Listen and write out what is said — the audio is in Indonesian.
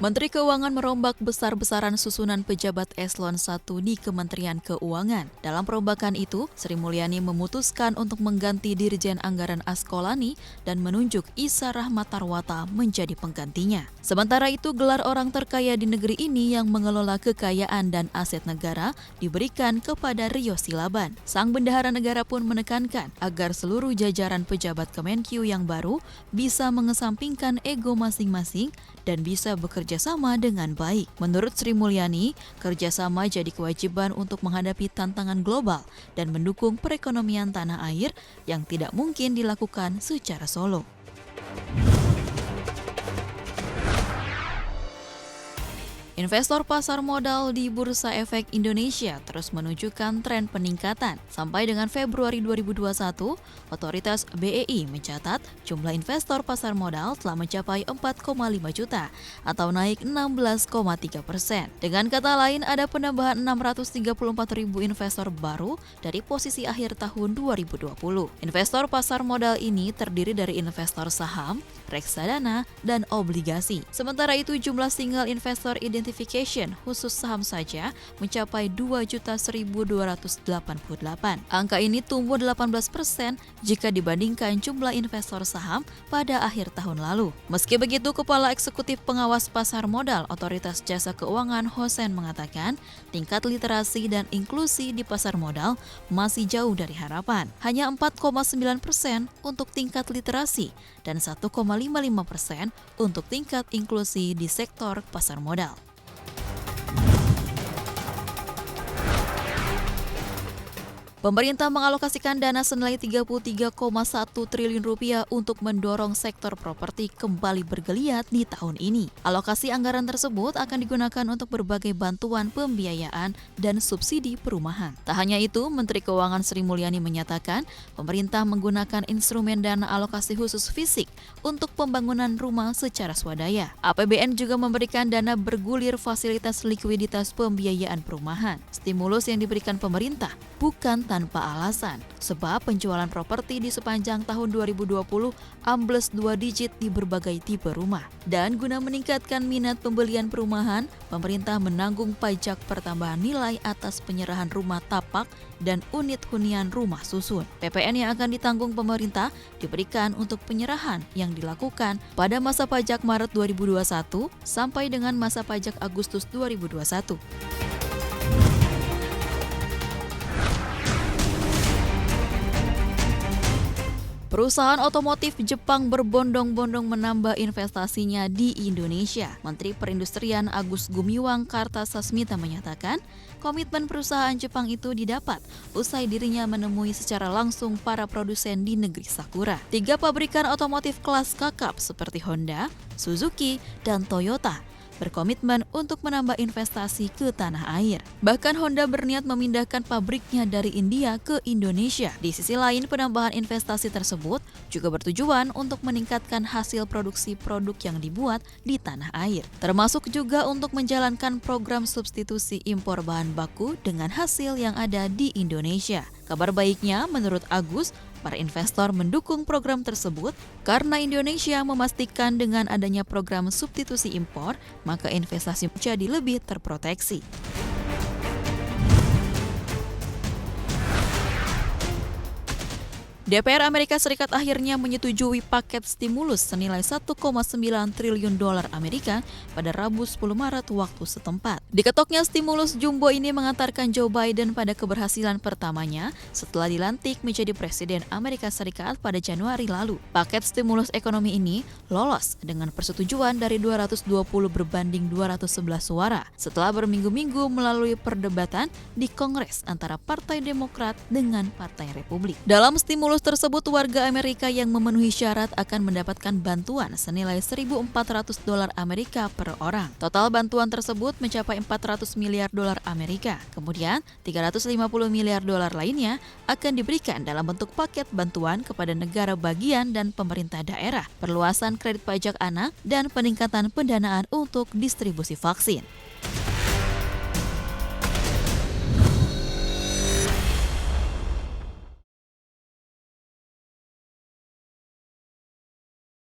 Menteri Keuangan merombak besar-besaran susunan pejabat eselon 1 di Kementerian Keuangan. Dalam perombakan itu, Sri Mulyani memutuskan untuk mengganti Dirjen Anggaran Askolani dan menunjuk Isa Rahmatarwata menjadi penggantinya. Sementara itu, gelar orang terkaya di negeri ini yang mengelola kekayaan dan aset negara diberikan kepada Rio Silaban. Sang bendahara negara pun menekankan agar seluruh jajaran pejabat Kemenkyu yang baru bisa mengesampingkan ego masing-masing dan bisa bekerja sama dengan baik. Menurut Sri Mulyani, kerjasama jadi kewajiban untuk menghadapi tantangan global dan mendukung perekonomian tanah air yang tidak mungkin dilakukan secara solo. Investor pasar modal di Bursa Efek Indonesia terus menunjukkan tren peningkatan. Sampai dengan Februari 2021, Otoritas BEI mencatat jumlah investor pasar modal telah mencapai 4,5 juta atau naik 16,3%. Dengan kata lain, ada penambahan 634 ribu investor baru dari posisi akhir tahun 2020. Investor pasar modal ini terdiri dari investor saham, reksadana, dan obligasi. Sementara itu, jumlah single investor identification khusus saham saja mencapai 2.1.288. Angka ini tumbuh 18% jika dibandingkan jumlah investor saham pada akhir tahun lalu. Meski begitu, Kepala Eksekutif Pengawas Pasar Modal Otoritas Jasa Keuangan Hosen mengatakan tingkat literasi dan inklusi di pasar modal masih jauh dari harapan. Hanya 4,9% untuk tingkat literasi dan 1,55% untuk tingkat inklusi di sektor pasar modal. Pemerintah mengalokasikan dana senilai 33,1 triliun rupiah untuk mendorong sektor properti kembali bergeliat di tahun ini. Alokasi anggaran tersebut akan digunakan untuk berbagai bantuan pembiayaan dan subsidi perumahan. Tak hanya itu, Menteri Keuangan Sri Mulyani menyatakan pemerintah menggunakan instrumen dana alokasi khusus fisik untuk pembangunan rumah secara swadaya. APBN juga memberikan dana bergulir fasilitas likuiditas pembiayaan perumahan. Stimulus yang diberikan pemerintah bukan tanpa alasan, sebab penjualan properti di sepanjang tahun 2020 ambles 2 digit di berbagai tipe rumah. Dan guna meningkatkan minat pembelian perumahan, pemerintah menanggung pajak pertambahan nilai atas penyerahan rumah tapak dan unit hunian rumah susun. PPN yang akan ditanggung pemerintah diberikan untuk penyerahan yang dilakukan pada masa pajak Maret 2021 sampai dengan masa pajak Agustus 2021. Perusahaan otomotif Jepang berbondong-bondong menambah investasinya di Indonesia. Menteri Perindustrian Agus Gumiwang Kartasasmita menyatakan, komitmen perusahaan Jepang itu didapat usai dirinya menemui secara langsung para produsen di negeri Sakura. 3 pabrikan otomotif kelas kakap seperti Honda, Suzuki, dan Toyota berkomitmen untuk menambah investasi ke tanah air. Bahkan Honda berniat memindahkan pabriknya dari India ke Indonesia. Di sisi lain, penambahan investasi tersebut juga bertujuan untuk meningkatkan hasil produksi produk yang dibuat di tanah air, termasuk juga untuk menjalankan program substitusi impor bahan baku dengan hasil yang ada di Indonesia. Kabar baiknya, menurut Agus, para investor mendukung program tersebut karena Indonesia memastikan dengan adanya program substitusi impor, maka investasi menjadi lebih terproteksi. DPR Amerika Serikat akhirnya menyetujui paket stimulus senilai 1,9 triliun dolar Amerika pada Rabu 10 Maret waktu setempat. Diketoknya stimulus jumbo ini mengantarkan Joe Biden pada keberhasilan pertamanya setelah dilantik menjadi Presiden Amerika Serikat pada Januari lalu. Paket stimulus ekonomi ini lolos dengan persetujuan dari 220 berbanding 211 suara setelah berminggu-minggu melalui perdebatan di Kongres antara Partai Demokrat dengan Partai Republik. Dalam stimulus tersebut, warga Amerika yang memenuhi syarat akan mendapatkan bantuan senilai 1.400 dolar Amerika per orang. Total bantuan tersebut mencapai 400 miliar dolar Amerika. Kemudian, 350 miliar dolar lainnya akan diberikan dalam bentuk paket bantuan kepada negara bagian dan pemerintah daerah, perluasan kredit pajak anak, dan peningkatan pendanaan untuk distribusi vaksin.